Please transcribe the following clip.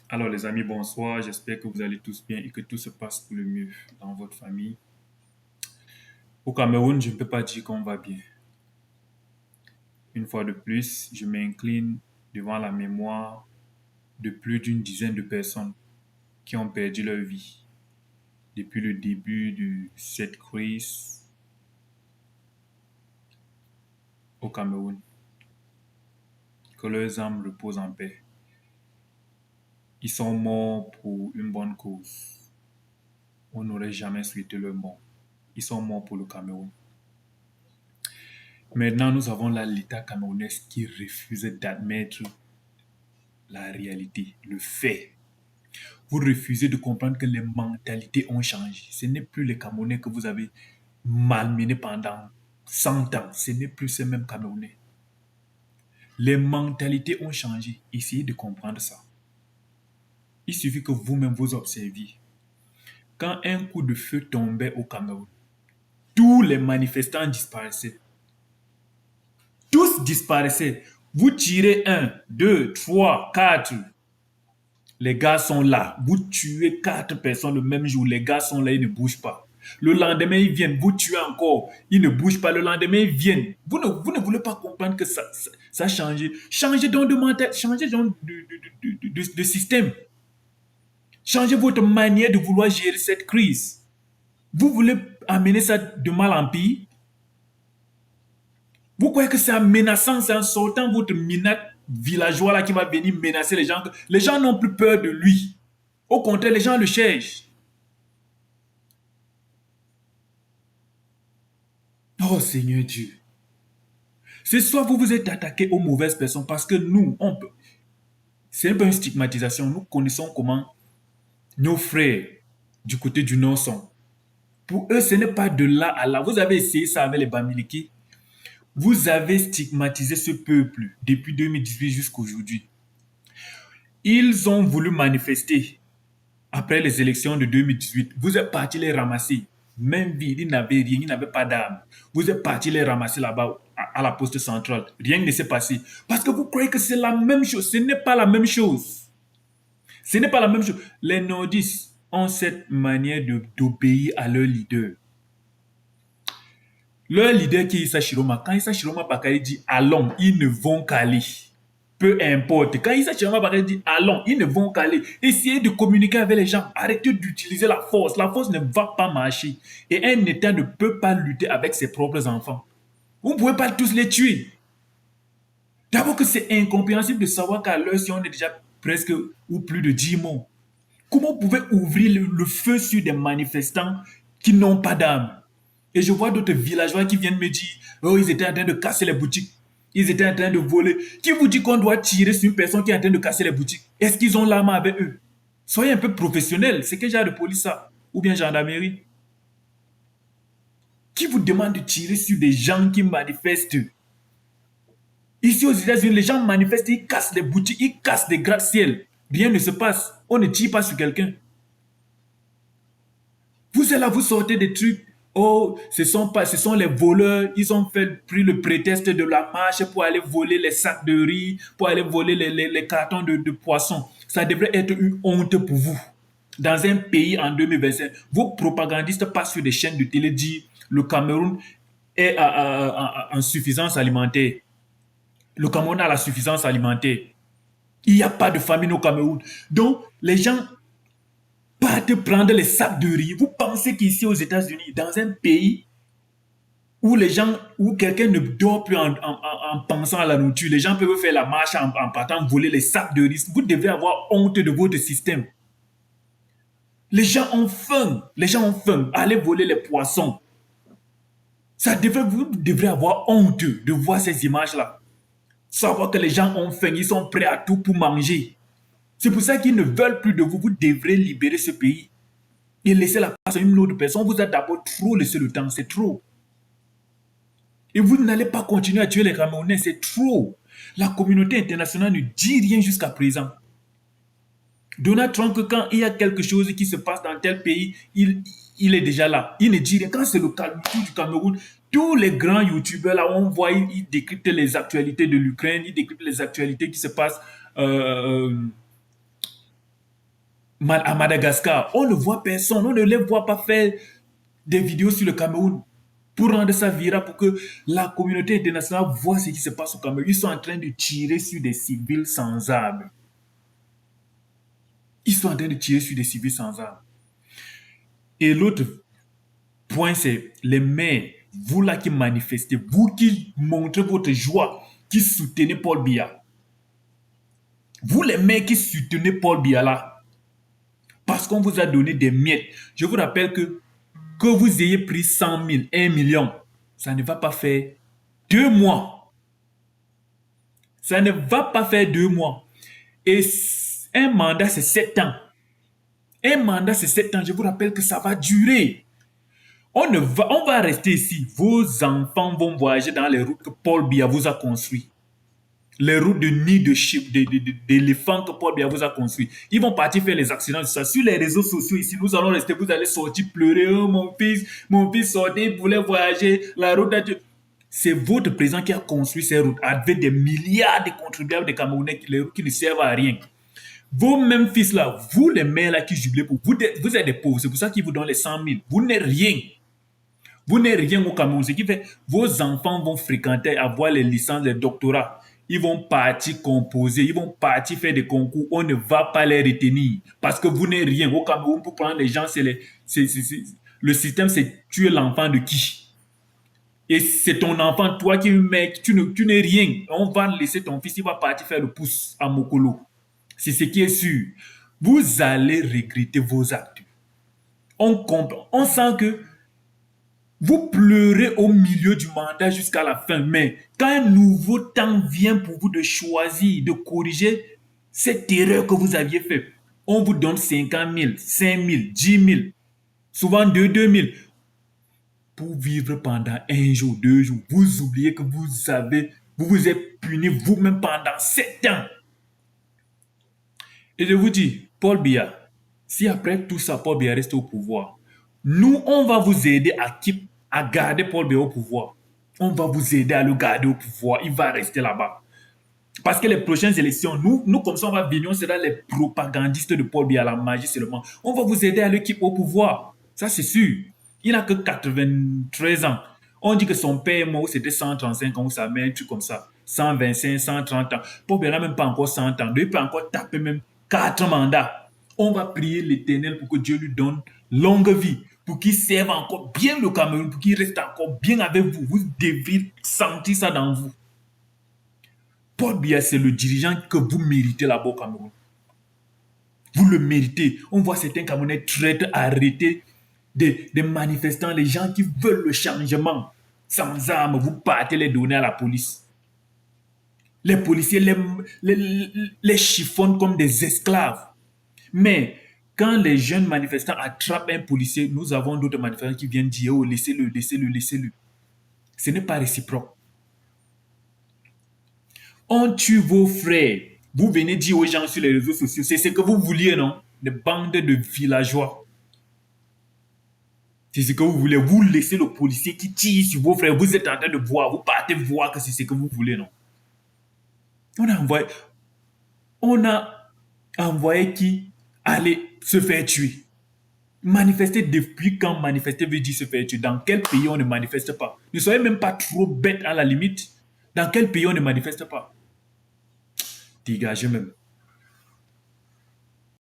Alors les amis, bonsoir. J'espère que vous allez tous bien et que tout se passe pour le mieux dans votre famille. Au Cameroun, je ne peux pas dire qu'on va bien. Une fois de plus, je m'incline devant la mémoire de plus d'une dizaine de personnes qui ont perdu leur vie depuis le début de cette crise au Cameroun. Que leurs âmes reposent en paix. Ils sont morts pour une bonne cause. On n'aurait jamais souhaité leur mort. Ils sont morts pour le Cameroun. Maintenant, nous avons là l'État camerounais qui refuse d'admettre la réalité, le fait. Vous refusez de comprendre que les mentalités ont changé. Ce n'est plus les Camerounais que vous avez malmenés pendant 100 ans. Ce n'est plus ces mêmes Camerounais. Les mentalités ont changé. Essayez de comprendre ça. Il suffit que vous-même vous observiez. Quand un coup de feu tombait au Cameroun, tous les manifestants disparaissaient. Tous disparaissaient. Vous tirez un, deux, trois, quatre. Les gars sont là. Vous tuez quatre personnes le même jour. Les gars sont là, ils ne bougent pas. Le lendemain, ils viennent. Vous tuez encore. Ils ne bougent pas. Le lendemain, ils viennent. Vous ne voulez pas comprendre que ça a changé. Changez donc de mentalité. Changez donc de système. Changez votre manière de vouloir gérer cette crise. Vous voulez amener ça de mal en pire. Vous croyez que c'est en menaçant, c'est en sortant votre minette villageois là qui va venir menacer les gens. Les gens n'ont plus peur de lui. Au contraire, les gens le cherchent. Oh Seigneur Dieu. C'est soit vous vous êtes attaqué aux mauvaises personnes parce que nous, on peut. C'est un peu une stigmatisation. Nous connaissons comment nos frères du côté du Nord sont. Pour eux, ce n'est pas de là à là. Vous avez essayé ça avec les Bamileke. Vous avez stigmatisé ce peuple depuis 2018 jusqu'à aujourd'hui. Ils ont voulu manifester après les élections de 2018. Vous êtes parti les ramasser. Même ville, ils n'avaient rien, ils n'avaient pas d'armes. Vous êtes parti les ramasser là-bas à la poste centrale. Rien ne s'est passé. Parce que vous croyez que c'est la même chose. Ce n'est pas la même chose. Ce n'est pas la même chose. Les nordistes ont cette manière d'obéir à leur leader. Leur leader qui est Issa Chiroma, quand Issa Chiroma Bakary dit allons, ils ne vont qu'aller. Peu importe. Quand Issa Chiroma Bakary dit allons, ils ne vont qu'aller. Essayez de communiquer avec les gens. Arrêtez d'utiliser la force. La force ne va pas marcher. Et un État ne peut pas lutter avec ses propres enfants. Vous ne pouvez pas tous les tuer. D'abord que c'est incompréhensible de savoir qu'à l'heure, si on est déjà presque ou plus de 10 morts, comment vous pouvez ouvrir le feu sur des manifestants qui n'ont pas d'armes? Et je vois d'autres villageois qui viennent me dire, oh, ils étaient en train de casser les boutiques. Ils étaient en train de voler. Qui vous dit qu'on doit tirer sur une personne qui est en train de casser les boutiques? Est-ce qu'ils ont l'arme avec eux? Soyez un peu professionnels. C'est quel genre de police ça? Ou bien gendarmerie? Qui vous demande de tirer sur des gens qui manifestent? Ici aux États-Unis, les gens manifestent, ils cassent les boutiques, ils cassent des gratte-ciel. Rien ne se passe. On ne tire pas sur quelqu'un. Vous êtes là, vous sortez des trucs. Oh, ce sont les voleurs. Ils ont pris le prétexte de la marche pour aller voler les sacs de riz, pour aller voler les cartons de poissons. Ça devrait être une honte pour vous. Dans un pays en 2025, vos propagandistes passent sur des chaînes de télé disent le Cameroun est en suffisance alimentaire. Le Cameroun a la suffisance alimentaire. Il n'y a pas de famine au Cameroun. Donc, les gens partent prendre les sacs de riz. Vous pensez qu'ici aux États-Unis, dans un pays où les gens, où quelqu'un ne dort plus en pensant à la nourriture, les gens peuvent faire la marche en partant voler les sacs de riz. Vous devez avoir honte de votre système. Les gens ont faim. Les gens ont faim. Allez voler les poissons. Vous devrez avoir honte de voir ces images-là. Savoir que les gens ont faim, ils sont prêts à tout pour manger. C'est pour ça qu'ils ne veulent plus de vous. Vous devrez libérer ce pays et laisser la place à une autre personne. On vous a d'abord trop laissé le temps, c'est trop. Et vous n'allez pas continuer à tuer les Camerounais, c'est trop. La communauté internationale ne dit rien jusqu'à présent. Donald Trump, quand il y a quelque chose qui se passe dans tel pays, il est déjà là. Il ne dit rien. Quand c'est le cas du Cameroun, tous les grands youtubeurs là, on voit, ils décryptent les actualités de l'Ukraine, ils décryptent les actualités qui se passent À Madagascar, on ne voit personne, on ne les voit pas faire des vidéos sur le Cameroun pour rendre ça viral, pour que la communauté internationale voit ce qui se passe au Cameroun. Ils sont en train de tirer sur des civils sans armes. Ils sont en train de tirer sur des civils sans armes. Et l'autre point, c'est les maires, vous là qui manifestez, vous qui montrez votre joie, qui soutenez Paul Biya. Vous les maires qui soutenez Paul Biya là, parce qu'on vous a donné des miettes. Je vous rappelle que vous ayez pris 100 000, 1 million, ça ne va pas faire 2 mois. Ça ne va pas faire 2 mois. Et un mandat, c'est 7 ans. Un mandat, c'est 7 ans. Je vous rappelle que ça va durer. On va rester ici. Vos enfants vont voyager dans les routes que Paul Biya vous a construites. Les routes de nid d'éléphants que Paul Biya vous a construit. Ils vont partir faire les accidents de ça. Sur les réseaux sociaux ici, nous allons rester, vous allez sortir pleurer. Oh, mon fils sortait, il voulait voyager. La route c'est votre président qui a construit ces routes avec des milliards de contribuables de Camerounais, les routes qui ne servent à rien. Vos mêmes fils là, vous les mères là qui jubilez pour vous, vous êtes des pauvres. C'est pour ça qu'ils vous donnent les 100 000. Vous n'êtes rien. Vous n'êtes rien au Cameroun. Ce qui fait vos enfants vont fréquenter, avoir les licences, les doctorats. Ils vont partir composer, ils vont partir faire des concours. On ne va pas les retenir parce que vous n'êtes rien. Au Cameroun, pour prendre les gens, le système, c'est tu es l'enfant de qui? Et c'est ton enfant, toi qui es mec, tu n'es rien. On va laisser ton fils, il va partir faire le pouce à Mokolo. C'est ce qui est sûr. Vous allez regretter vos actes. On comprend, on sent que vous pleurez au milieu du mandat jusqu'à la fin, mais quand un nouveau temps vient pour vous de choisir, de corriger cette erreur que vous aviez faite, on vous donne 50 000, 5 000, 10 000, souvent 2 000 pour vivre pendant un jour, 2 jours. Vous oubliez que vous vous êtes puni vous-même pendant 7 ans. Et je vous dis, Paul Biya, si après tout ça, Paul Biya reste au pouvoir, nous, on va vous aider à garder Paul Biya au pouvoir. On va vous aider à le garder au pouvoir. Il va rester là-bas. Parce que les prochaines élections, nous comme ça, on va venir, on sera les propagandistes de Paul Biya, la magie seulement. On va vous aider à l'équipe au pouvoir. Ça, c'est sûr. Il n'a que 93 ans. On dit que son père est mort, c'était 135 ans, ou sa mère, un truc comme ça. 125, 130 ans. Paul Biya n'a même pas encore 100 ans. Il peut encore taper même 4 mandats. On va prier l'Éternel pour que Dieu lui donne longue vie, pour qu'il serve encore bien le Cameroun, pour qu'il reste encore bien avec vous. Vous devez sentir ça dans vous. Paul Biya, c'est le dirigeant que vous méritez là-bas au Cameroun. Vous le méritez. On voit certains Camerounais traîtres arrêter des manifestants, les gens qui veulent le changement. Sans armes, vous partez les donner à la police. Les policiers les chiffonnent comme des esclaves. Mais quand les jeunes manifestants attrapent un policier, nous avons d'autres manifestants qui viennent dire, oh, laissez-le, laissez-le, laissez-le. Ce n'est pas réciproque. On tue vos frères. Vous venez dire aux gens sur les réseaux sociaux, c'est ce que vous vouliez, non? Des bandes de villageois. C'est ce que vous voulez. Vous laissez le policier qui tire sur vos frères. Vous êtes en train de voir. Vous partez voir que c'est ce que vous voulez, non? On a envoyé qui allait se faire tuer. Manifester depuis quand manifester veut dire se faire tuer? Dans quel pays on ne manifeste pas? Ne soyez même pas trop bête à la limite. Dans quel pays on ne manifeste pas? Dégagez même.